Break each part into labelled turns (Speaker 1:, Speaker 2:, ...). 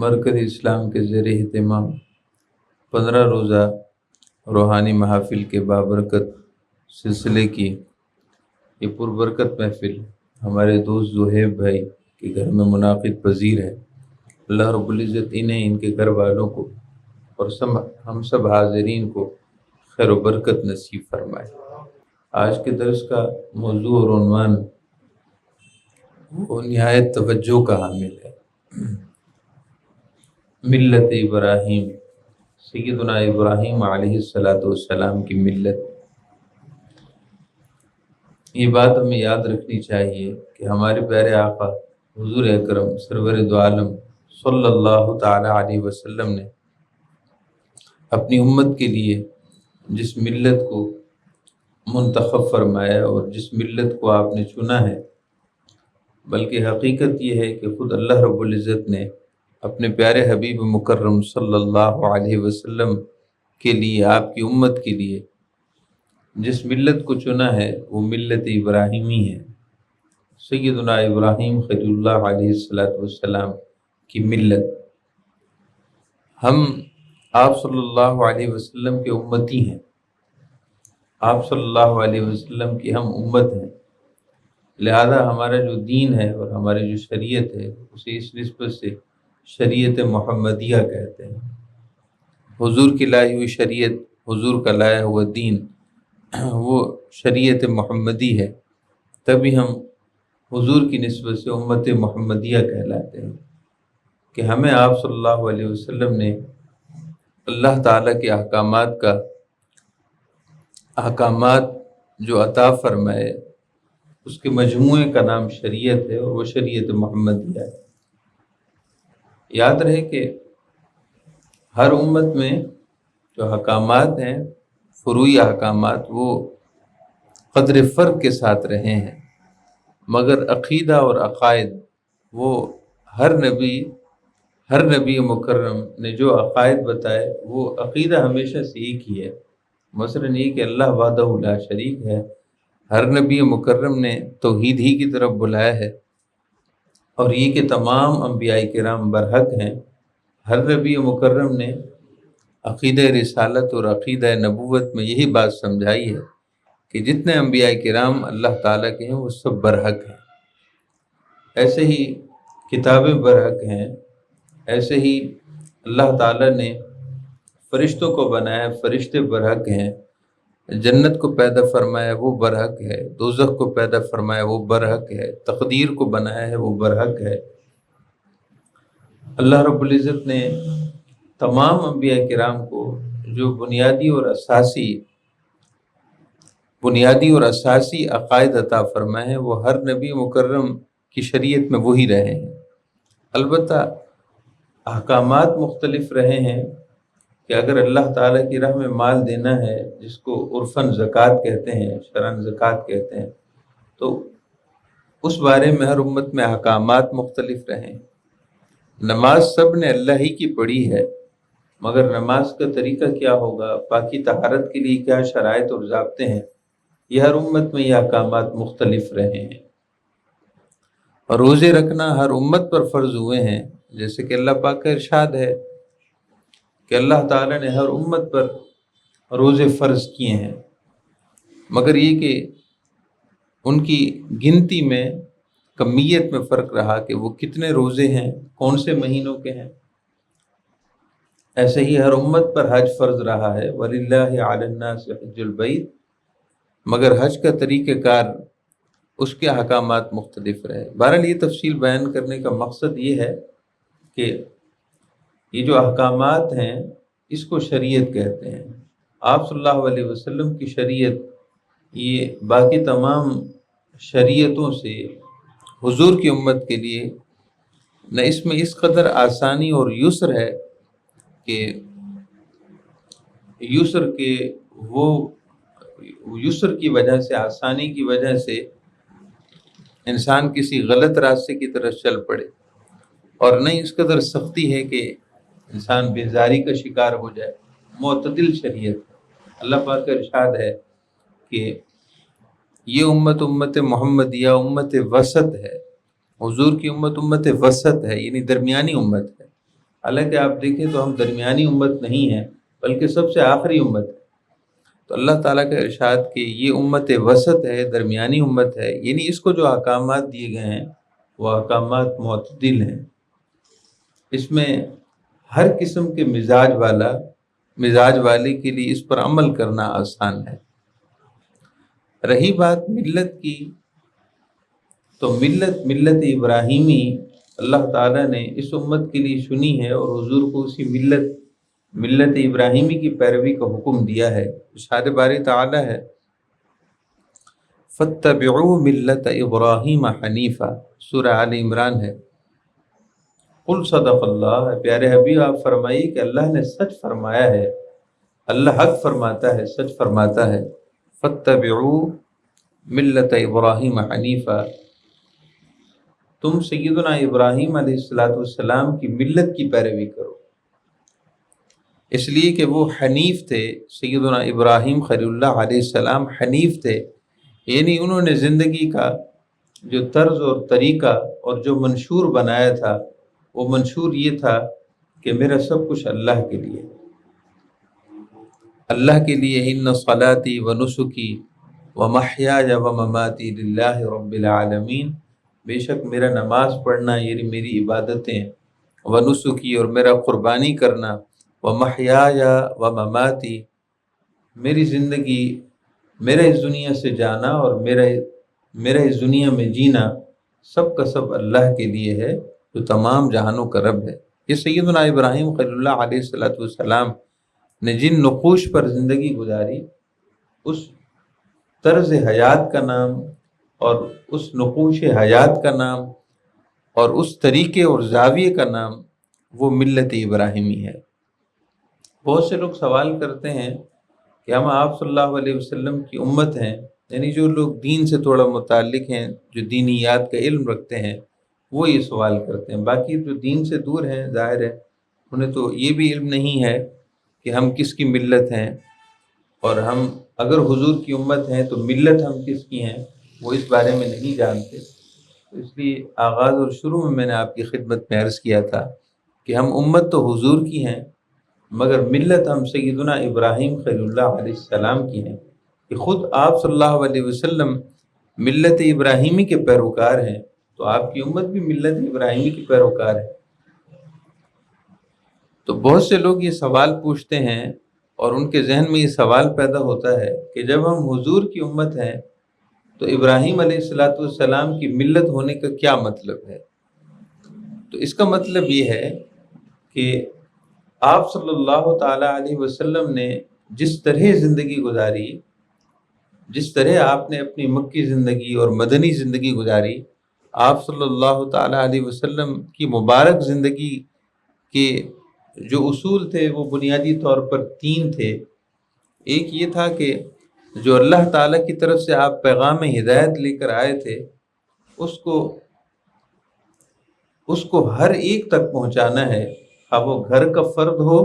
Speaker 1: مرکز اسلام کے زیر اہتمام 15 روزہ روحانی محافل کے بابرکت سلسلے کی یہ پربرکت محفل ہمارے دوست زہیب بھائی کے گھر میں منعقد پذیر ہے۔ اللہ رب العزت انہیں، ان کے گھر والوں کو اور ہم سب حاضرین کو خیر و برکت نصیب فرمائے۔ آج کے درس کا موضوع اور عنوان وہ نہایت توجہ کا حامل ہے، ملت ابراہیم، سیدنا ابراہیم علیہ السلام کی ملت۔ یہ بات ہمیں یاد رکھنی چاہیے کہ ہمارے پیارے آقا حضور اکرم سرور دو عالم صلی اللہ تعالی علیہ وسلم نے اپنی امت کے لیے جس ملت کو منتخب فرمایا اور جس ملت کو آپ نے چنا ہے، بلکہ حقیقت یہ ہے کہ خود اللہ رب العزت نے اپنے پیارے حبیب مکرم صلی اللہ علیہ وسلم کے لیے، آپ کی امت کے لیے جس ملت کو چنا ہے وہ ملت ابراہیمی ہے، سیدنا ابراہیم خلیل اللہ علیہ السلام کی ملت۔ ہم آپ صلی اللہ علیہ وسلم کے امتی ہیں، آپ صلی اللہ علیہ وسلم کی ہم امت ہیں، لہذا ہمارا جو دین ہے اور ہماری جو شریعت ہے اسے اس نسبت سے شریعت محمدیہ کہتے ہیں۔ حضور کی لائی ہوئی شریعت، حضور کا لایا ہوا دین وہ شریعت محمدی ہے، تبھی ہم حضور کی نسبت سے امت محمدیہ کہلاتے ہیں کہ ہمیں آپ صلی اللہ علیہ وسلم نے اللہ تعالیٰ کے احکامات جو عطا فرمائے اس کے مجموعے کا نام شریعت ہے اور وہ شریعت محمدیہ ہے۔ یاد رہے کہ ہر امت میں جو احکامات ہیں، فروعی احکامات، وہ قدر فرق کے ساتھ رہے ہیں، مگر عقیدہ اور عقائد وہ ہر نبی مکرم نے جو عقائد بتائے وہ عقیدہ ہمیشہ سے ایک ہی ہے۔ مثلاً یہ کہ اللہ وحدہ لا شریک ہے، ہر نبی مکرم نے توحید ہی کی طرف بلایا ہے، اور یہ کہ تمام انبیاء کرام برحق ہیں، ہر نبی مکرم نے عقیدہ رسالت اور عقیدہ نبوت میں یہی بات سمجھائی ہے کہ جتنے انبیاء کرام اللہ تعالیٰ کے ہیں وہ سب برحق ہیں۔ ایسے ہی کتابیں برحق ہیں، ایسے ہی اللہ تعالیٰ نے فرشتوں کو بنایا، فرشتے برحق ہیں، جنت کو پیدا فرمایا وہ برحق ہے، دوزخ کو پیدا فرمایا وہ برحق ہے، تقدیر کو بنایا ہے وہ برحق ہے۔ اللہ رب العزت نے تمام انبیاء کرام کو جو بنیادی اور اساسی عقائد عطا فرمائے ہیں وہ ہر نبی مکرم کی شریعت میں وہی رہے ہیں۔ البتہ احکامات مختلف رہے ہیں کہ اگر اللہ تعالیٰ کی راہ میں مال دینا ہے، جس کو عرفاً زکوٰۃ کہتے ہیں، شرعاً زکوٰۃ کہتے ہیں، تو اس بارے میں ہر امت میں احکامات مختلف رہے ہیں۔ نماز سب نے اللہ ہی کی پڑھی ہے، مگر نماز کا طریقہ کیا ہوگا، پاکی طہارت کے لیے کیا شرائط اور ضابطے ہیں، یہ ہر امت میں یہ احکامات مختلف رہے ہیں۔ اور روزے رکھنا ہر امت پر فرض ہوئے ہیں، جیسے کہ اللہ پاک کا ارشاد ہے کہ اللہ تعالیٰ نے ہر امت پر روزے فرض کیے ہیں، مگر یہ کہ ان کی گنتی میں، کمیت میں فرق رہا کہ وہ کتنے روزے ہیں، کون سے مہینوں کے ہیں۔ ایسے ہی ہر امت پر حج فرض رہا ہے، وَلِلَّهِ عَلَى النَّاسِ حِجُّ الْبَيْتِ، مگر حج کا طریقہ کار، اس کے احکامات مختلف رہے۔ بہرحال یہ تفصیل بیان کرنے کا مقصد یہ ہے کہ یہ جو احکامات ہیں اس کو شریعت کہتے ہیں۔ آپ صلی اللہ علیہ وسلم کی شریعت یہ باقی تمام شریعتوں سے حضور کی امت کے لیے نہ اس میں اس قدر آسانی اور یسر ہے کہ یسر کی وجہ سے، آسانی کی وجہ سے انسان کسی غلط راستے کی طرف چل پڑے، اور نہیں اس قدر سختی ہے کہ انسان بیزاری کا شکار ہو جائے۔ معتدل شریعت، اللہ پاک کا ارشاد ہے کہ یہ امت محمدیہ امت وسط ہے، حضور کی امت وسط ہے، یعنی درمیانی امت ہے۔ حالانکہ آپ دیکھیں تو ہم درمیانی امت نہیں ہیں بلکہ سب سے آخری امت ہے۔ تو اللہ تعالیٰ کا ارشاد کہ یہ امت وسط ہے، درمیانی امت ہے، یعنی اس کو جو احکامات دیے گئے ہیں وہ احکامات معتدل ہیں، اس میں ہر قسم کے مزاج والے کے لیے اس پر عمل کرنا آسان ہے۔ رہی بات ملت کی، تو ملت ابراہیمی اللہ تعالیٰ نے اس امت کے لیے چنی ہے اور حضور کو اسی ملت ابراہیمی کی پیروی کا حکم دیا ہے۔ ارشاد باری تعالیٰ ہے فَاتَّبِعُوا مِلَّةَ إِبْرَاهِيمَ حَنِيفًا، سورہ آل عمران ہے۔ قل صدق اللہ، پیارے حبیب آپ فرمائیے کہ اللہ نے سچ فرمایا ہے، اللہ حق فرماتا ہے، سچ فرماتا ہے۔ فَاتَّبِعُوا مِلَّةَ إِبْرَاهِيمَ حَنِيفًا، تم سیدنا ابراہیم علیہ السلام کی ملت کی پیروی کرو، اس لیے کہ وہ حنیف تھے۔ سیدنا ابراہیم خلیل اللہ علیہ السلام حنیف تھے، یعنی انہوں نے زندگی کا جو طرز اور طریقہ اور جو منشور بنایا تھا وہ منشور یہ تھا کہ میرا سب کچھ اللہ کے لیے، اللہ کے لیے، ان صلاتی و نسکی و محیای و مماتی للہ رب العالمین، بے شک میرا نماز پڑھنا یعنی میری عبادتیں، و نسکی اور میرا قربانی کرنا، و محیای و مماتی میری زندگی، میرا اس دنیا سے جانا اور میرا اس دنیا میں جینا سب کا سب اللہ کے لیے ہے جو تمام جہانوں کا رب ہے۔ یہ سیدنا ابراہیم خلیل اللہ علیہ السلام نے جن نقوش پر زندگی گزاری، اس طرز حیات کا نام اور اس نقوش حیات کا نام اور اس طریقے اور زاویے کا نام وہ ملت ابراہیمی ہے۔ بہت سے لوگ سوال کرتے ہیں کہ ہم آپ صلی اللہ علیہ وسلم کی امت ہیں، یعنی جو لوگ دین سے تھوڑا متعلق ہیں، جو دینیات کا علم رکھتے ہیں وہ یہ سوال کرتے ہیں، باقی جو دین سے دور ہیں ظاہر ہے انہیں تو یہ بھی علم نہیں ہے کہ ہم کس کی ملت ہیں، اور ہم اگر حضور کی امت ہیں تو ملت ہم کس کی ہیں وہ اس بارے میں نہیں جانتے۔ تو اس لیے آغاز اور شروع میں نے آپ کی خدمت میں عرض کیا تھا کہ ہم امت تو حضور کی ہیں مگر ملت ہم سیدنا ابراہیم خلیل اللہ علیہ السلام کی ہیں، کہ خود آپ صلی اللہ علیہ وسلم ملت ابراہیمی کے پیروکار ہیں، تو آپ کی امت بھی ملت ابراہیمی کی پیروکار ہے۔ تو بہت سے لوگ یہ سوال پوچھتے ہیں اور ان کے ذہن میں یہ سوال پیدا ہوتا ہے کہ جب ہم حضور کی امت ہیں تو ابراہیم علیہ السلام کی ملت ہونے کا کیا مطلب ہے؟ تو اس کا مطلب یہ ہے کہ آپ صلی اللہ تعالیٰ علیہ وسلم نے جس طرح زندگی گزاری، جس طرح آپ نے اپنی مکی زندگی اور مدنی زندگی گزاری، آپ صلی اللہ تعالیٰ علیہ وسلم کی مبارک زندگی کے جو اصول تھے وہ بنیادی طور پر 3 تھے۔ ایک یہ تھا کہ جو اللہ تعالیٰ کی طرف سے آپ پیغام ہدایت لے کر آئے تھے اس کو ہر ایک تک پہنچانا ہے، خواہ وہ گھر کا فرد ہو،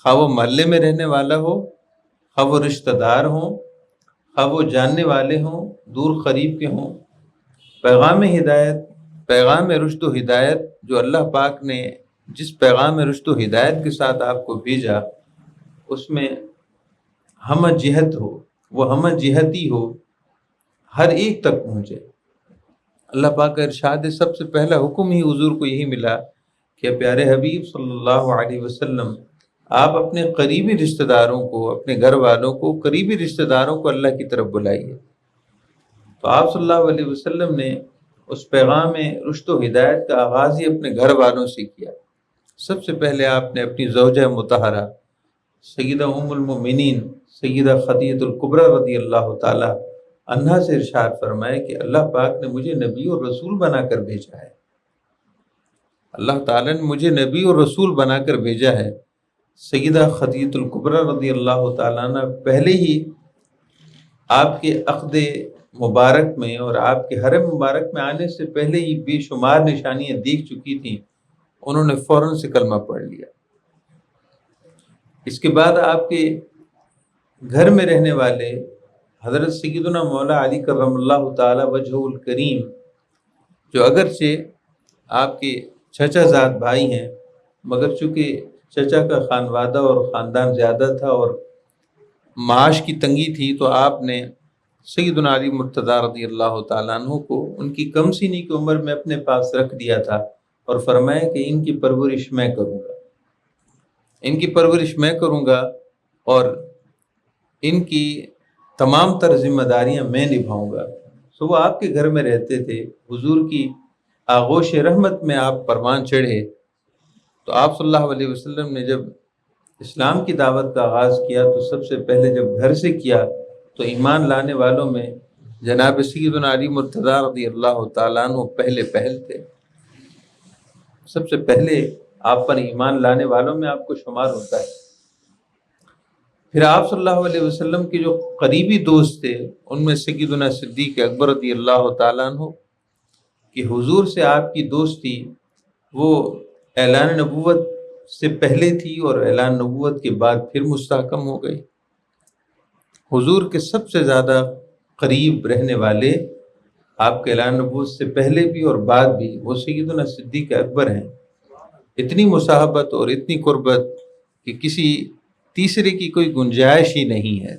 Speaker 1: خواہ وہ محلے میں رہنے والا ہو، خواہ وہ رشتہ دار ہوں، خواہ وہ جاننے والے ہوں، دور قریب کے ہوں۔ پیغام ہدایت، پیغام رشد و ہدایت جو اللہ پاک نے جس پیغام رشد و ہدایت کے ساتھ آپ کو بھیجا اس میں ہم جہت ہو، وہ ہم جہتی ہو، ہر ایک تک پہنچے۔ اللہ پاک کا ارشاد ہے، سب سے پہلا حکم ہی حضور کو یہی ملا کہ پیارے حبیب صلی اللہ علیہ وسلم آپ اپنے قریبی رشتہ داروں کو، اپنے گھر والوں کو، قریبی رشتہ داروں کو اللہ کی طرف بلائیے۔ تو آپ صلی اللہ علیہ وسلم نے اس پیغام رشد و ہدایت کا آغاز ہی اپنے گھر والوں سے کیا۔ سب سے پہلے آپ نے اپنی زوجہ مطہرہ سیدہ ام المؤمنین سیدہ خدیجہ الکبریٰ رضی اللہ تعالی عنہا سے ارشاد فرمایا کہ اللہ پاک نے مجھے نبی اور رسول بنا کر بھیجا ہے، اللہ تعالیٰ نے مجھے نبی اور رسول بنا کر بھیجا ہے۔ سیدہ خدیجہ الکبریٰ رضی اللہ تعالیٰ عنہ پہلے ہی آپ کے عقد مبارک میں اور آپ کے حرم مبارک میں آنے سے پہلے ہی بے شمار نشانیاں دیکھ چکی تھیں، انہوں نے فوراً سے کلمہ پڑھ لیا۔ اس کے بعد آپ کے گھر میں رہنے والے حضرت سیدنا مولا علی کرم اللہ تعالی وجہہ الکریم، جو اگرچہ آپ کے چچا زاد بھائی ہیں، مگر چونکہ چچا کا خانوادہ اور خاندان زیادہ تھا اور معاش کی تنگی تھی، تو آپ نے سیدنا علی مرتضیٰ رضی اللہ تعالیٰ عنہ کو ان کی کم سنی کی عمر میں اپنے پاس رکھ دیا تھا اور فرمایا کہ ان کی پرورش میں کروں گا، ان کی پرورش میں کروں گا اور ان کی تمام تر ذمہ داریاں میں نبھاؤں گا۔ سو وہ آپ کے گھر میں رہتے تھے، حضور کی آغوش رحمت میں آپ پروان چڑھے۔ تو آپ صلی اللہ علیہ وسلم نے جب اسلام کی دعوت کا آغاز کیا تو سب سے پہلے جب گھر سے کیا تو ایمان لانے والوں میں جناب سیدنا علی مرتضیٰ رضی اللہ تعالیٰ عنہ پہل تھے، سب سے پہلے آپ پر ایمان لانے والوں میں آپ کو شمار ہوتا ہے۔ پھر آپ صلی اللہ علیہ وسلم کے جو قریبی دوست تھے ان میں سیدنا صدیق اکبر رضی اللہ تعالیٰ عنہ کہ حضور سے آپ کی دوستی وہ اعلان نبوت سے پہلے تھی اور اعلان نبوت کے بعد پھر مستحکم ہو گئی۔ حضور کے سب سے زیادہ قریب رہنے والے آپ کے اعلان نبوت سے پہلے بھی اور بعد بھی وہ سیدنا صدیق اکبر ہیں۔ اتنی مصاحبت اور اتنی قربت کہ کسی تیسرے کی کوئی گنجائش ہی نہیں ہے،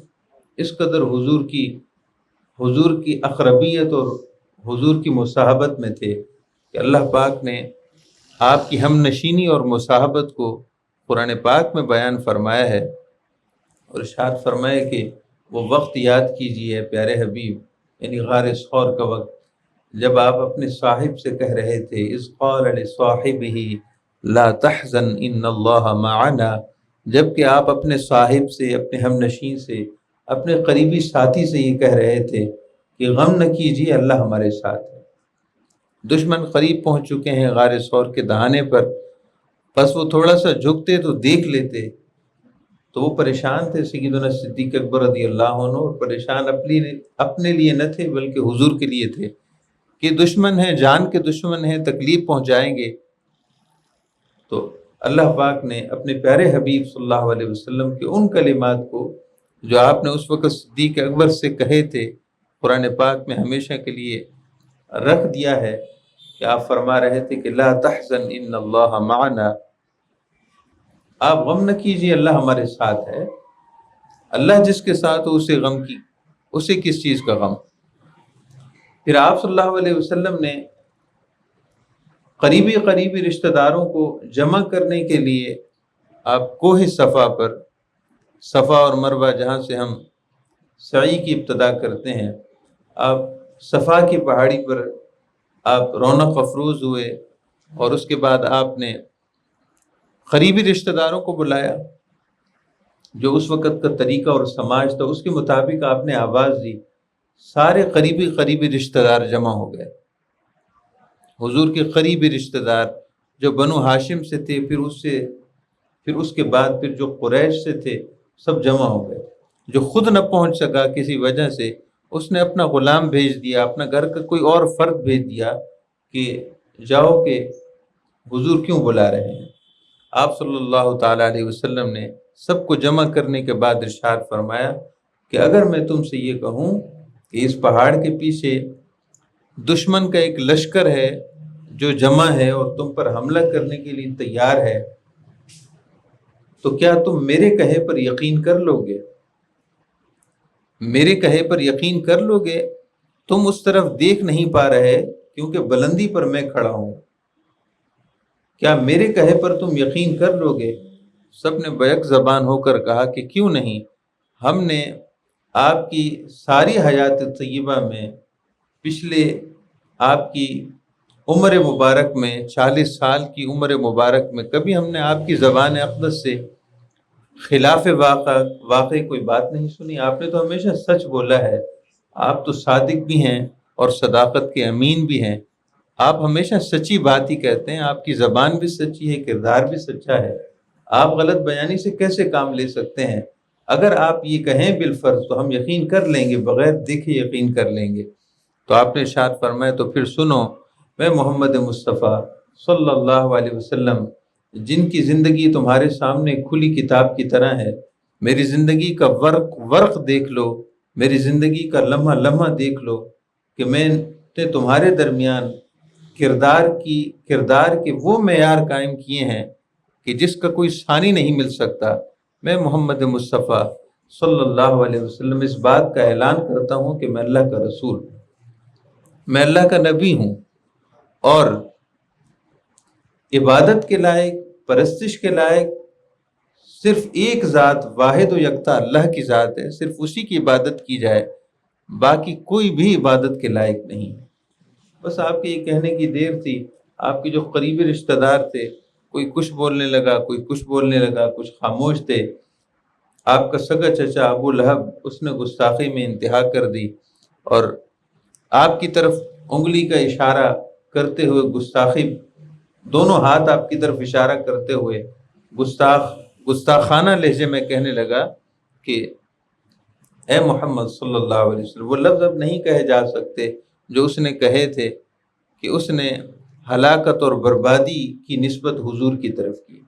Speaker 1: اس قدر حضور کی اقربیت اور حضور کی مصاحبت میں تھے کہ اللہ پاک نے آپ کی ہم نشینی اور مصاحبت کو قرآن پاک میں بیان فرمایا ہے اور ارشاد فرمایا کہ وہ وقت یاد کیجئے پیارے حبیب، یعنی غار ثور کا وقت، جب آپ اپنے صاحب سے کہہ رہے تھے اذ قال لصاحبہ لا تحزن ان اللہ معنا، جب کہ آپ اپنے صاحب سے، اپنے ہم نشین سے، اپنے قریبی ساتھی سے یہ کہہ رہے تھے کہ غم نہ کیجیے، اللہ ہمارے ساتھ ہے۔ دشمن قریب پہنچ چکے ہیں غار ثور کے دہانے پر، بس وہ تھوڑا سا جھکتے تو دیکھ لیتے، تو وہ پریشان تھے سیدنا صدیق اکبر رضی اللہ عنہ، اور پریشان اپنے لیے نہ تھے بلکہ حضور کے لیے تھے کہ دشمن ہیں، جان کے دشمن ہیں، تکلیف پہنچائیں گے۔ تو اللہ پاک نے اپنے پیارے حبیب صلی اللہ علیہ وسلم کے ان کلمات کو جو آپ نے اس وقت صدیق اکبر سے کہے تھے قرآن پاک میں ہمیشہ کے لیے رکھ دیا ہے کہ آپ فرما رہے تھے کہ لا تحزن ان اللہ معنا، آپ غم نہ کیجیے، اللہ ہمارے ساتھ ہے۔ اللہ جس کے ساتھ ہو اسے کس چیز کا غم۔ پھر آپ صلی اللہ علیہ وسلم نے قریبی رشتہ داروں کو جمع کرنے کے لیے آپ کوہ صفا پر، صفا اور مروہ جہاں سے ہم سعی کی ابتدا کرتے ہیں، آپ صفا کی پہاڑی پر آپ رونق افروز ہوئے اور اس کے بعد آپ نے قریبی رشتہ داروں کو بلایا، جو اس وقت کا طریقہ اور سماج تھا اس کے مطابق آپ نے آواز دی، سارے قریبی رشتہ دار جمع ہو گئے۔ حضور کے قریبی رشتہ دار جو بنو ہاشم سے تھے، پھر اس کے بعد پھر جو قریش سے تھے، سب جمع ہو گئے۔ جو خود نہ پہنچ سکا کسی وجہ سے، اس نے اپنا غلام بھیج دیا، اپنا گھر کا کوئی اور فرد بھیج دیا کہ جاؤ کہ حضور کیوں بلا رہے ہیں۔ آپ صلی اللہ تعالیٰ علیہ وسلم نے سب کو جمع کرنے کے بعد ارشاد فرمایا کہ اگر میں تم سے یہ کہوں کہ اس پہاڑ کے پیچھے دشمن کا ایک لشکر ہے جو جمع ہے اور تم پر حملہ کرنے کے لیے تیار ہے، تو کیا تم میرے کہے پر یقین کر لو گے؟ میرے کہے پر یقین کر لو گے؟ تم اس طرف دیکھ نہیں پا رہے کیونکہ بلندی پر میں کھڑا ہوں، کیا میرے کہے پر تم یقین کر لو گے؟ سب نے بیک زبان ہو کر کہا کہ کیوں نہیں، ہم نے آپ کی ساری حیات طیبہ میں، پچھلے آپ کی عمر مبارک میں، 40 سال کی عمر مبارک میں کبھی ہم نے آپ کی زبان اقدس سے خلاف واقع کوئی بات نہیں سنی۔ آپ نے تو ہمیشہ سچ بولا ہے، آپ تو صادق بھی ہیں اور صداقت کے امین بھی ہیں، آپ ہمیشہ سچی بات ہی کہتے ہیں، آپ کی زبان بھی سچی ہے، کردار بھی سچا ہے، آپ غلط بیانی سے کیسے کام لے سکتے ہیں؟ اگر آپ یہ کہیں بالفرض تو ہم یقین کر لیں گے، بغیر دیکھے یقین کر لیں گے۔ تو آپ نے ارشاد فرمایا تو پھر سنو، میں محمد مصطفیٰ صلی اللہ علیہ وسلم جن کی زندگی تمہارے سامنے کھلی کتاب کی طرح ہے، میری زندگی کا ورق دیکھ لو، میری زندگی کا لمحہ لمحہ دیکھ لو کہ میں نے تمہارے درمیان کردار کے وہ معیار قائم کیے ہیں کہ جس کا کوئی ثانی نہیں مل سکتا۔ میں محمد مصطفیٰ صلی اللہ علیہ وسلم اس بات کا اعلان کرتا ہوں کہ میں اللہ کا رسول ہوں، میں اللہ کا نبی ہوں، اور عبادت کے لائق، پرستش کے لائق صرف ایک ذات واحد و یکتا اللہ کی ذات ہے، صرف اسی کی عبادت کی جائے، باقی کوئی بھی عبادت کے لائق نہیں ہے۔ بس آپ کے یہ کہنے کی دیر تھی، آپ کے جو قریبی رشتہ دار تھے، کوئی کچھ بولنے لگا، کوئی کچھ بولنے لگا، کچھ خاموش تھے۔ آپ کا سگا چچا ابو لہب، اس نے گستاخی میں انتہا کر دی اور آپ کی طرف انگلی کا اشارہ کرتے ہوئے گستاخی، دونوں ہاتھ آپ کی طرف اشارہ کرتے ہوئے گستاخانہ لہجے میں کہنے لگا کہ اے محمد صلی اللہ علیہ وسلم۔ وہ لفظ اب نہیں کہے جا سکتے جو اس نے کہے تھے کہ اس نے ہلاکت اور بربادی کی نسبت حضور کی طرف کی۔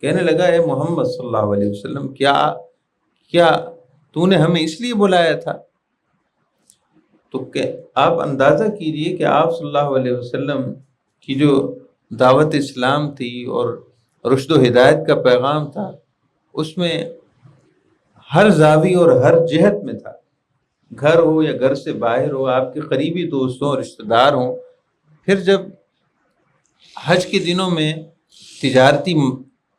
Speaker 1: کہنے لگا اے محمد صلی اللہ علیہ وسلم، کیا تو نے ہمیں اس لیے بلایا تھا؟ تو کہ آپ اندازہ کیجئے کہ آپ صلی اللہ علیہ وسلم کی جو دعوت اسلام تھی اور رشد و ہدایت کا پیغام تھا، اس میں ہر زاوی اور ہر جہت میں تھا، گھر ہو یا گھر سے باہر ہو، آپ کے قریبی دوستوں اور رشتہ دار ہوں۔ پھر جب حج کے دنوں میں تجارتی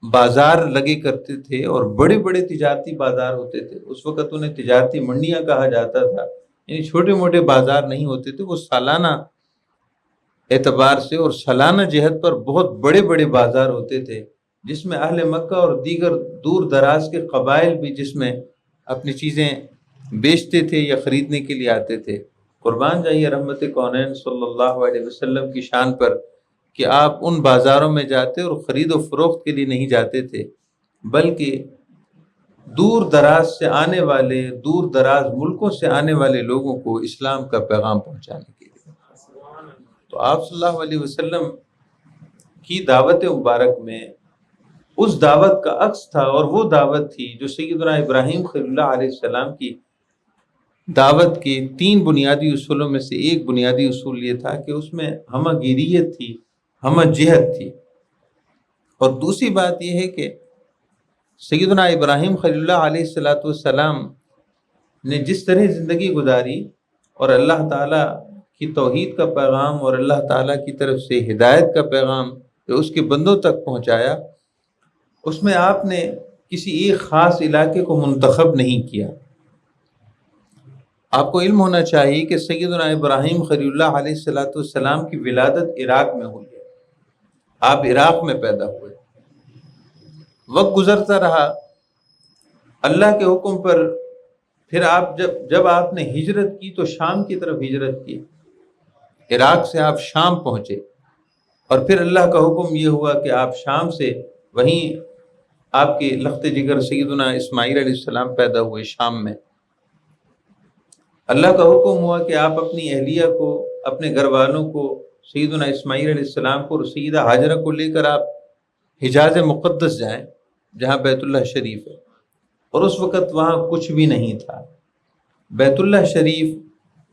Speaker 1: بازار لگے کرتے تھے اور بڑے بڑے تجارتی بازار ہوتے تھے، اس وقت انہیں تجارتی منڈیاں کہا جاتا تھا، یعنی چھوٹے موٹے بازار نہیں ہوتے تھے، وہ سالانہ اعتبار سے اور سالانہ جہت پر بہت بڑے بڑے بازار ہوتے تھے، جس میں اہل مکہ اور دیگر دور دراز کے قبائل بھی جس میں اپنی چیزیں بیچتے تھے یا خریدنے کے لیے آتے تھے۔ قربان جائیے رحمت کونین صلی اللہ علیہ وسلم کی شان پر کہ آپ ان بازاروں میں جاتے اور خرید و فروخت کے لیے نہیں جاتے تھے، بلکہ دور دراز سے آنے والے، دور دراز ملکوں سے آنے والے لوگوں کو اسلام کا پیغام پہنچانے کے لیے۔ تو آپ صلی اللہ علیہ وسلم کی دعوت مبارک میں اس دعوت کا عکس تھا، اور وہ دعوت تھی جو سیدنا ابراہیم خلیل اللہ علیہ السلام کی دعوت کے 3 بنیادی اصولوں میں سے ایک بنیادی اصول یہ تھا کہ اس میں ہمہ گیریت تھی، ہمہ جہت تھی، اور دوسری بات یہ ہے کہ سیدنا ابراہیم خلیل اللہ علیہ السلام نے جس طرح زندگی گزاری اور اللہ تعالیٰ کی توحید کا پیغام اور اللہ تعالیٰ کی طرف سے ہدایت کا پیغام جو اس کے بندوں تک پہنچایا، اس میں آپ نے کسی ایک خاص علاقے کو منتخب نہیں کیا۔ آپ کو علم ہونا چاہیے کہ سیدنا ابراہیم خلیل اللہ علیہ السلام کی ولادت عراق میں ہوئی ہے، آپ عراق میں پیدا ہوئے۔ وقت گزرتا رہا، اللہ کے حکم پر پھر آپ جب آپ نے ہجرت کی تو شام کی طرف ہجرت کی، عراق سے آپ شام پہنچے، اور پھر اللہ کا حکم یہ ہوا کہ آپ شام سے وہیں آپ کے لخت جگر سیدنا اسماعیل علیہ السلام پیدا ہوئے شام میں۔ اللہ کا حکم ہوا کہ آپ اپنی اہلیہ کو، اپنے گھر والوں کو، سیدنا اسماعیل علیہ السلام کو اور سیدہ ہاجرہ کو لے کر آپ حجاز مقدس جائیں جہاں بیت اللہ شریف ہے، اور اس وقت وہاں کچھ بھی نہیں تھا۔ بیت اللہ شریف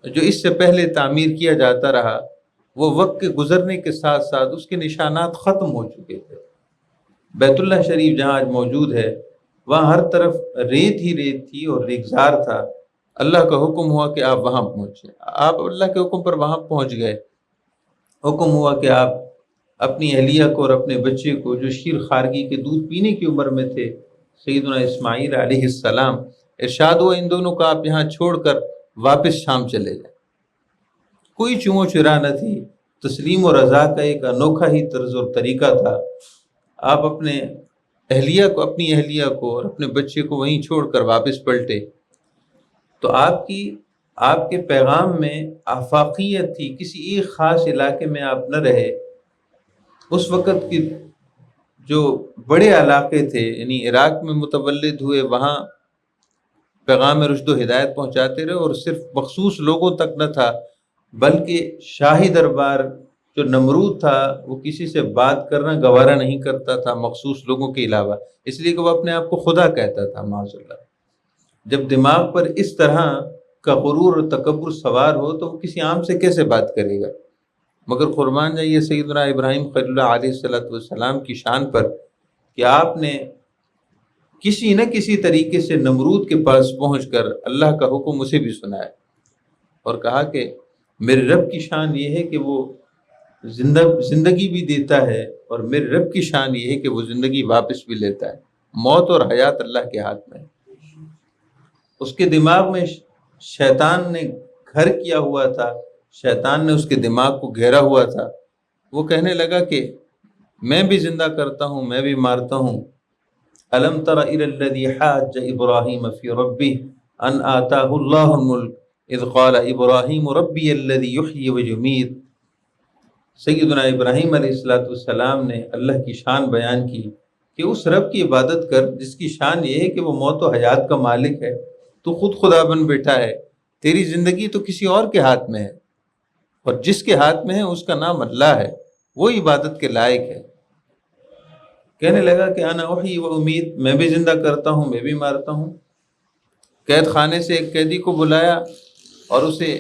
Speaker 1: جو اس سے پہلے تعمیر کیا جاتا رہا، وہ وقت کے گزرنے کے ساتھ ساتھ اس کے نشانات ختم ہو چکے تھے۔ بیت اللہ شریف جہاں آج موجود ہے، وہاں ہر طرف ریت ہی ریت تھی اور ریگزار تھا۔ اللہ کا حکم ہوا کہ آپ وہاں پہنچے، آپ اللہ کے حکم پر وہاں پہنچ گئے۔ حکم ہوا کہ آپ اپنی اہلیہ کو اور اپنے بچے کو جو شیر خارگی کے دودھ پینے کی عمر میں تھے، سیدنا اسماعیل علیہ السلام، ارشاد ہوا ان دونوں کو آپ یہاں چھوڑ کر واپس شام چلے جائیں۔ کوئی چوں چرا نہ تھی، تسلیم و رضا کا ایک انوکھا ہی طرز اور طریقہ تھا۔ آپ اپنی اہلیہ کو اور اپنے بچے کو وہیں چھوڑ کر واپس پلٹے۔ تو آپ کے پیغام میں آفاقیت تھی، کسی ایک خاص علاقے میں آپ نہ رہے۔ اس وقت کی جو بڑے علاقے تھے، یعنی عراق میں متولد ہوئے، وہاں پیغام رشد و ہدایت پہنچاتے رہے، اور صرف مخصوص لوگوں تک نہ تھا بلکہ شاہی دربار جو نمرود تھا وہ کسی سے بات کرنا گوارا نہیں کرتا تھا مخصوص لوگوں کے علاوہ، اس لیے کہ وہ اپنے آپ کو خدا کہتا تھا معاذ اللہ۔ جب دماغ پر اس طرح کا غرور اور تکبر سوار ہو تو وہ کسی عام سے کیسے بات کرے گا؟ مگر قربان جائیے سیدنا ابراہیم خلیل اللہ علیہ السلام کی شان پر کہ آپ نے کسی نہ کسی طریقے سے نمرود کے پاس پہنچ کر اللہ کا حکم اسے بھی سنایا اور کہا کہ میرے رب کی شان یہ ہے کہ وہ زندگی بھی دیتا ہے، اور میرے رب کی شان یہ ہے کہ وہ زندگی واپس بھی لیتا ہے، موت اور حیات اللہ کے ہاتھ میں ہے۔ اس کے دماغ میں شیطان نے گھر کیا ہوا تھا، شیطان نے اس کے دماغ کو گھیرا ہوا تھا۔ وہ کہنے لگا کہ میں بھی زندہ کرتا ہوں، میں بھی مارتا ہوں۔ الم تر الی الذی حاج ابراہیم فی ربہ ان آتاہ اللہ الملک اذ قال ابراہیم ربی الذی یحیی ویمیت۔ سیدنا ابراہیم علیہ السلام نے اللہ کی شان بیان کی کہ اس رب کی عبادت کر جس کی شان یہ ہے کہ وہ موت و حیات کا مالک ہے۔ تو خود خدا بن بیٹھا ہے، تیری زندگی تو کسی اور کے ہاتھ میں ہے، اور جس کے ہاتھ میں ہے اس کا نام اللہ ہے، وہ عبادت کے لائق ہے۔ کہنے لگا کہ انا احیی و امید، میں بھی زندہ کرتا ہوں، میں بھی مارتا ہوں۔ قید خانے سے ایک قیدی کو بلایا اور اسے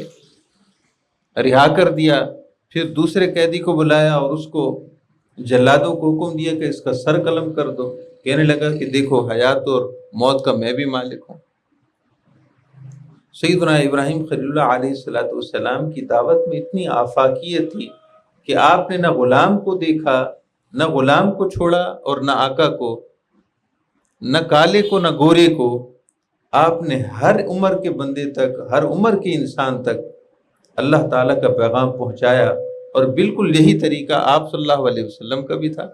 Speaker 1: رہا کر دیا، پھر دوسرے قیدی کو بلایا اور اس کو جلادوں کو حکم دیا کہ اس کا سر قلم کر دو۔ کہنے لگا کہ دیکھو حیات اور موت کا میں بھی مالک ہوں۔ سیدنا ابراہیم خلیل اللہ علیہ السلام کی دعوت میں اتنی آفاقیت تھی کہ آپ نے نہ غلام کو دیکھا، نہ غلام کو چھوڑا اور نہ آقا کو، نہ کالے کو نہ گورے کو۔ آپ نے ہر عمر کے بندے تک، ہر عمر کے انسان تک اللہ تعالیٰ کا پیغام پہنچایا، اور بالکل یہی طریقہ آپ صلی اللہ علیہ وسلم کا بھی تھا۔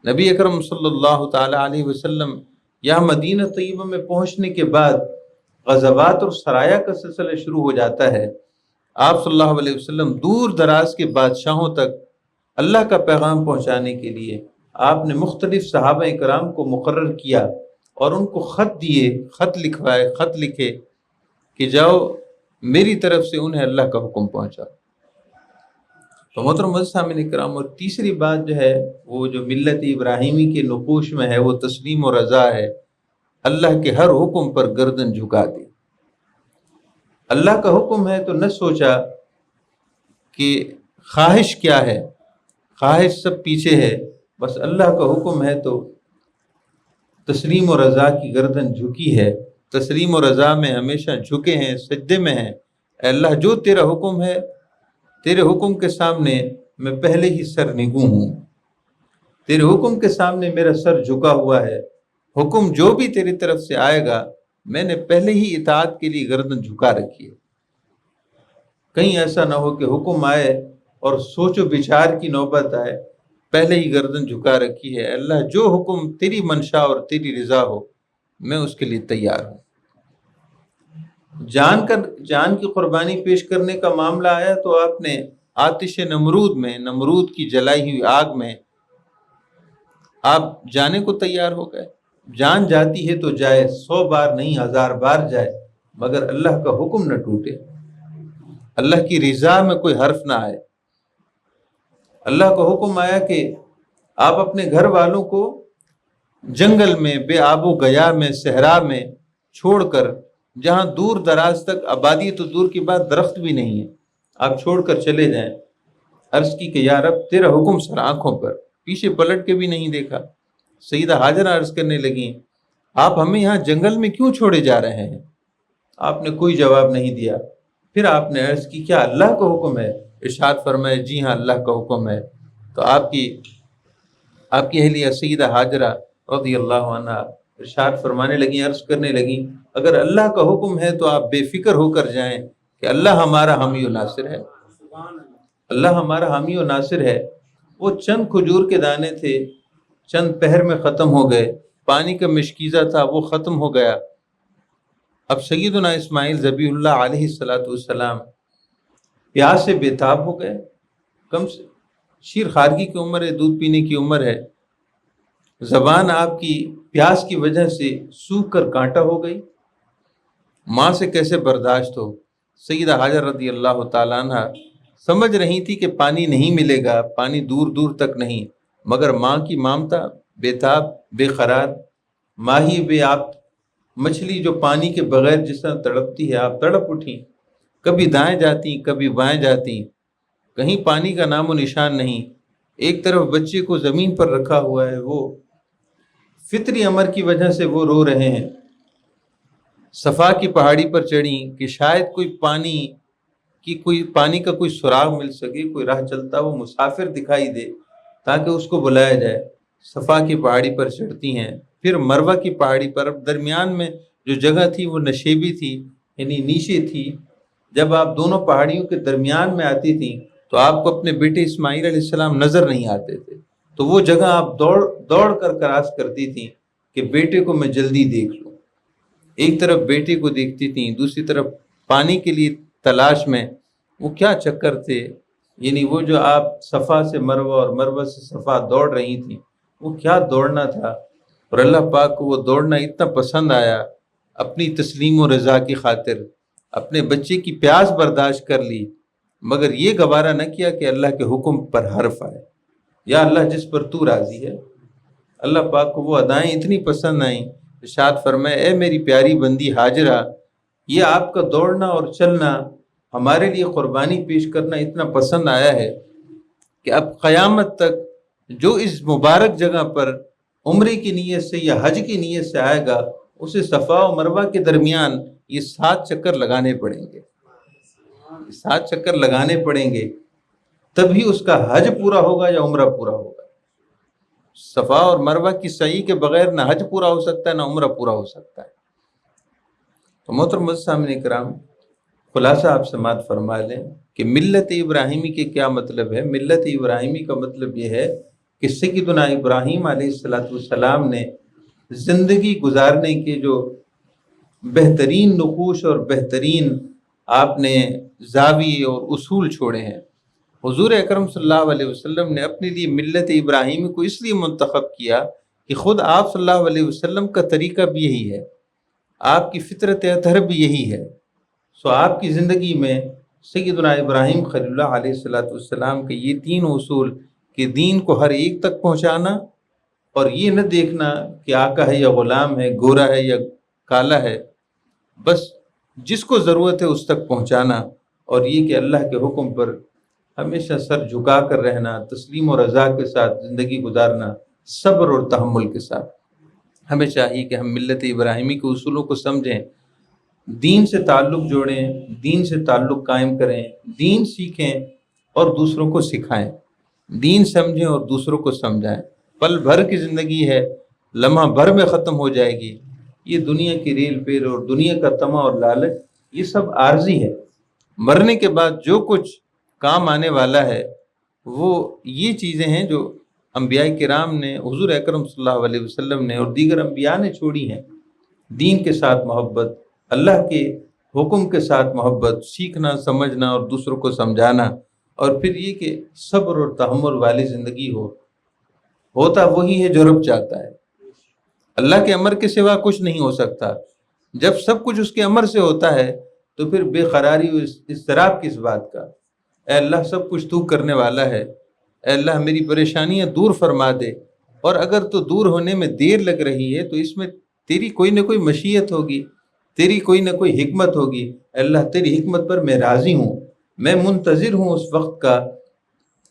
Speaker 1: نبی اکرم صلی اللہ تعالیٰ علیہ وسلم یہاں مدینہ طیبہ میں پہنچنے کے بعد غزوات اور سرایا کا سلسلہ شروع ہو جاتا ہے۔ آپ صلی اللہ علیہ وسلم دور دراز کے بادشاہوں تک اللہ کا پیغام پہنچانے کے لیے آپ نے مختلف صحابہ کرام کو مقرر کیا اور ان کو خط دیے، خط لکھوائے، خط لکھے کہ جاؤ میری طرف سے انہیں اللہ کا حکم پہنچا۔ تو محترم سامعین کرام، اور تیسری بات جو ہے وہ جو ملت ابراہیمی کے نقوش میں ہے وہ تسلیم و رضا ہے۔ اللہ کے ہر حکم پر گردن جھکا دی۔ اللہ کا حکم ہے تو نہ سوچا کہ خواہش کیا ہے، خواہش سب پیچھے ہے، بس اللہ کا حکم ہے تو تسلیم و رضا کی گردن جھکی ہے۔ تسلیم و رضا میں ہمیشہ جھکے ہیں، سجدے میں ہیں۔ اے اللہ جو تیرا حکم ہے، تیرے حکم کے سامنے میں پہلے ہی سر نگوں ہوں، تیرے حکم کے سامنے میرا سر جھکا ہوا ہے۔ حکم جو بھی تیری طرف سے آئے گا میں نے پہلے ہی اطاعت کے لیے گردن جھکا رکھی ہے۔ کہیں ایسا نہ ہو کہ حکم آئے اور سوچ و بچار کی نوبت آئے، پہلے ہی گردن جھکا رکھی ہے۔ اللہ جو حکم تیری منشا اور تیری رضا ہو میں اس کے لیے تیار ہوں۔ جان کی قربانی پیش کرنے کا معاملہ آیا تو آپ نے آتش نمرود میں، نمرود کی جلائی ہوئی آگ میں آپ جانے کو تیار ہو گئے۔ جان جاتی ہے تو جائے، 100 بار نہیں 1000 بار جائے، مگر اللہ کا حکم نہ ٹوٹے، اللہ کی رضا میں کوئی حرف نہ آئے۔ اللہ کا حکم آیا کہ آپ اپنے گھر والوں کو جنگل میں، بے آب و گیا میں، صحرا میں چھوڑ کر، جہاں دور دراز تک آبادی تو دور کی بات درخت بھی نہیں ہے، آپ چھوڑ کر چلے جائیں۔ عرض کی کہ یا رب تیرا حکم سر آنکھوں پر، پیچھے پلٹ کے بھی نہیں دیکھا۔ سیدہ ہاجرہ عرض کرنے لگیں آپ ہمیں یہاں جنگل میں کیوں چھوڑے جا رہے ہیں؟ آپ نے کوئی جواب نہیں دیا۔ پھر آپ نے عرض کی کیا اللہ کا حکم ہے؟ ارشاد فرمائے جی ہاں اللہ کا حکم ہے۔ تو آپ کی اہلیہ سیدہ ہاجرہ رضی اللہ عنہا ارشاد فرمانے لگیں، عرض کرنے لگیں اگر اللہ کا حکم ہے تو آپ بے فکر ہو کر جائیں کہ اللہ ہمارا حامی و ناصر ہے، اللہ ہمارا حامی و ناصر ہے۔ وہ چند کھجور کے دانے تھے، چند پہر میں ختم ہو گئے، پانی کا مشکیزہ تھا وہ ختم ہو گیا۔ اب سیدنا اسماعیل ذبیح اللہ علیہ السلام پیاس سے بے تاب ہو گئے۔ کم سے شیر خارگی کی عمر ہے، دودھ پینے کی عمر ہے، زبان آپ کی پیاس کی وجہ سے سوکھ کر کانٹا ہو گئی، ماں سے کیسے برداشت ہو؟ سیدہ ہاجر رضی اللہ تعالیٰ عنہ سمجھ رہی تھی کہ پانی نہیں ملے گا، پانی دور دور تک نہیں، مگر ماں کی مامتا بے تاب، بے قرار، ماہی بے آپ، مچھلی جو پانی کے بغیر جس طرح تڑپتی ہے، آپ تڑپ اٹھیں، کبھی دائیں جاتی کبھی بائیں جاتی۔ کہیں پانی کا نام و نشان نہیں. ایک طرف بچے کو زمین پر رکھا ہوا ہے، وہ فطری امر کی وجہ سے وہ رو رہے ہیں. صفا کی پہاڑی پر چڑھیں کہ شاید کوئی پانی کا کوئی سراغ مل سکے، کوئی راہ چلتا وہ مسافر دکھائی دے تاکہ اس کو بلایا جائے. صفا کی پہاڑی پر چڑھتی ہیں. پھر مروہ کی پہاڑی پر، اب درمیان میں جو جگہ تھی وہ نشیبی تھی، یعنی نیچے تھی. جب آپ دونوں پہاڑیوں کے درمیان میں آتی تھیں تو آپ کو اپنے بیٹے اسماعیل علیہ السلام نظر نہیں آتے تھے. تو وہ جگہ آپ دوڑ کر کراس کرتی تھیں کہ بیٹے کو میں جلدی دیکھ لوں. ایک طرف بیٹے کو دیکھتی تھیں، دوسری طرف پانی کے لیے تلاش میں. وہ کیا چکر تھے، یعنی وہ جو آپ صفا سے مروہ اور مروہ سے صفا دوڑ رہی تھیں، وہ کیا دوڑنا تھا. اور اللہ پاک کو وہ دوڑنا اتنا پسند آیا، اپنی تسلیم و رضا کی خاطر اپنے بچے کی پیاس برداشت کر لی، مگر یہ گوارا نہ کیا کہ اللہ کے حکم پر حرف آئے. یا اللہ جس پر تو راضی ہے. اللہ پاک کو وہ ادائیں اتنی پسند آئیں، ارشاد فرمائے اے میری پیاری بندی ہاجرہ، یہ آپ کا دوڑنا اور چلنا ہمارے لیے قربانی پیش کرنا اتنا پسند آیا ہے کہ اب قیامت تک جو اس مبارک جگہ پر عمرے کی نیت سے یا حج کی نیت سے آئے گا، اسے صفا و مروہ کے درمیان یہ 7 چکر لگانے پڑیں گے. 7 چکر لگانے پڑیں گے، تبھی اس کا حج پورا ہوگا یا عمرہ پورا ہوگا. صفا اور مروہ کی سعی کے بغیر نہ حج پورا ہو سکتا ہے نہ عمرہ پورا ہو سکتا ہے. تو محترم سامعین کرام، خلاصہ آپ سماعت فرما لیں کہ ملت ابراہیمی کے کیا مطلب ہے. ملت ابراہیمی کا مطلب یہ ہے کہ سیدنا ابراہیم علیہ السلام نے زندگی گزارنے کے جو بہترین نقوش اور بہترین آپ نے زاویے اور اصول چھوڑے ہیں. حضور اکرم صلی اللہ علیہ وسلم نے اپنے لیے ملت ابراہیمی کو اس لیے منتخب کیا کہ خود آپ صلی اللہ علیہ وسلم کا طریقہ بھی یہی ہے، آپ کی فطرت اطہر بھی یہی ہے. سو آپ کی زندگی میں سیدنا ابراہیم خلیل اللہ علیہ السلام کے یہ 3 اصول کہ دین کو ہر ایک تک پہنچانا، اور یہ نہ دیکھنا کہ آقا ہے یا غلام ہے، گورا ہے یا کالا ہے، بس جس کو ضرورت ہے اس تک پہنچانا. اور یہ کہ اللہ کے حکم پر ہمیشہ سر جھکا کر رہنا، تسلیم و رضا کے ساتھ زندگی گزارنا، صبر اور تحمل کے ساتھ. ہمیں چاہیے کہ ہم ملت ابراہیمی کے اصولوں کو سمجھیں، دین سے تعلق جوڑیں، دین سے تعلق قائم کریں، دین سیکھیں اور دوسروں کو سکھائیں، دین سمجھیں اور دوسروں کو سمجھائیں. پل بھر کی زندگی ہے، لمحہ بھر میں ختم ہو جائے گی. یہ دنیا کی ریل پیر اور دنیا کا طمع اور لالچ یہ سب عارضی ہے. مرنے کے بعد جو کچھ کام آنے والا ہے وہ یہ چیزیں ہیں جو انبیاء کرام نے، حضور اکرم صلی اللہ علیہ وسلم نے اور دیگر انبیاء نے چھوڑی ہیں. دین کے ساتھ محبت، اللہ کے حکم کے ساتھ محبت، سیکھنا سمجھنا اور دوسروں کو سمجھانا، اور پھر یہ کہ صبر اور تحمل والی زندگی ہوتا وہی ہے جو رب چاہتا ہے. اللہ کے امر کے سوا کچھ نہیں ہو سکتا. جب سب کچھ اس کے امر سے ہوتا ہے تو پھر بے قراری و اضطراب کس بات کا. اے اللہ سب کچھ تو کرنے والا ہے، اے اللہ میری پریشانیاں دور فرما دے، اور اگر تو دور ہونے میں دیر لگ رہی ہے تو اس میں تیری کوئی نہ کوئی مشیت ہوگی، تیری کوئی نہ کوئی حکمت ہوگی. اے اللہ تیری حکمت پر میں راضی ہوں، میں منتظر ہوں اس وقت کا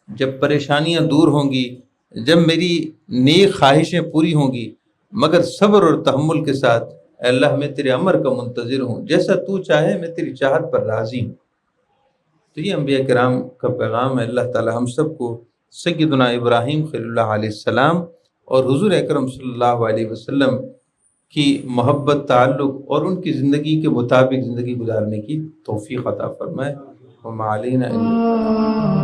Speaker 1: جب پریشانیاں دور ہوں گی، جب میری نیک خواہشیں پوری ہوں گی، مگر صبر اور تحمل کے ساتھ. اے اللہ میں تیرے امر کا منتظر ہوں، جیسا تو چاہے میں تیری چاہت پر راضی ہوں. تو یہ انبیاء کرام کا پیغام ہے. اللہ تعالی ہم سب کو سیدنا ابراہیم خلیل اللہ علیہ السلام اور حضور اکرم صلی اللہ علیہ وسلم کی محبت، تعلق اور ان کی زندگی کے مطابق زندگی گزارنے کی توفیق عطا فرمائے. وما علینا الا البلاغ.